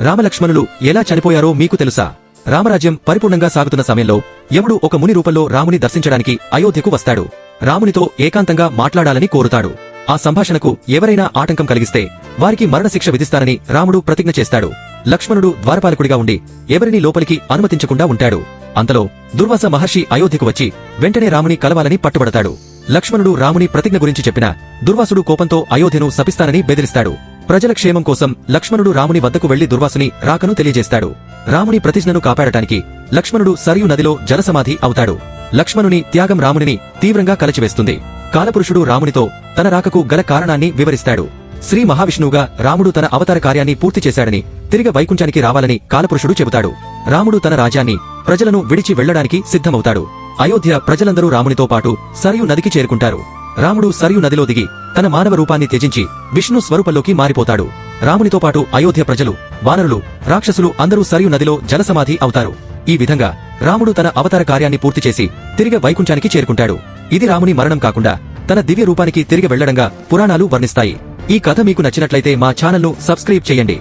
రామలక్ష్మణులు ఎలా చనిపోయారో మీకు తెలుసా? రామరాజ్యం పరిపూర్ణంగా సాగుతున్న సమయంలో యముడు ఒక ముని రూపంలో రాముని దర్శించడానికి అయోధ్యకు వస్తాడు. రామునితో ఏకాంతంగా మాట్లాడాలని కోరుతాడు. ఆ సంభాషణకు ఎవరైనా ఆటంకం కలిగిస్తే వారికి మరణశిక్ష విధిస్తానని రాముడు ప్రతిజ్ఞ చేస్తాడు. లక్ష్మణుడు ద్వారపాలకుడిగా ఉండి ఎవరినీ లోపలికి అనుమతించకుండా ఉంటాడు. అంతలో దుర్వాస మహర్షి అయోధ్యకు వచ్చి వెంటనే రాముని కలవాలని పట్టుబడతాడు. లక్ష్మణుడు రాముని ప్రతిజ్ఞ గురించి చెప్పినా దుర్వాసుడు కోపంతో అయోధ్యను శపిస్తానని బెదిరిస్తాడు. ప్రజల క్షేమం కోసం లక్ష్మణుడు రాముని వద్దకు వెళ్లి దుర్వాసుని రాకను తెలియజేస్తాడు. రాముని ప్రతిజ్ఞను కాపాడటానికి లక్ష్మణుడు సరియు నదిలో జలసమాధి అవుతాడు. లక్ష్మణుని త్యాగం రామునిని తీవ్రంగా కలచివేస్తుంది. కాలపురుషుడు రామునితో తన రాకకు గల కారణాన్ని వివరిస్తాడు. శ్రీ మహావిష్ణువుగా రాముడు తన అవతార కార్యాన్ని పూర్తి చేశాడని, తిరిగి వైకుంఠానికి రావాలని కాలపురుషుడు చెబుతాడు. రాముడు తన రాజ్యాన్ని, ప్రజలను విడిచి వెళ్లడానికి సిద్ధమవుతాడు. అయోధ్య ప్రజలందరూ రామునితో పాటు సరియు నదికి చేరుకుంటారు. రాముడు సరియు నదిలో దిగి తన మానవ రూపాన్ని త్యజించి విష్ణు స్వరూపంలోకి మారిపోతాడు. రామునితో పాటు అయోధ్య ప్రజలు, వానరులు, రాక్షసులు అందరూ సరియు నదిలో జలసమాధి అవుతారు. ఈ విధంగా రాముడు తన అవతార కార్యాన్ని పూర్తి చేసి తిరిగి వైకుంఠానికి చేరుకుంటాడు. ఇది రాముని మరణం కాకుండా తన దివ్య రూపానికి తిరిగి వెళ్లడంగా పురాణాలు వర్ణిస్తాయి. ఈ కథ మీకు నచ్చినట్లయితే మా ఛానల్ను సబ్స్క్రైబ్ చేయండి.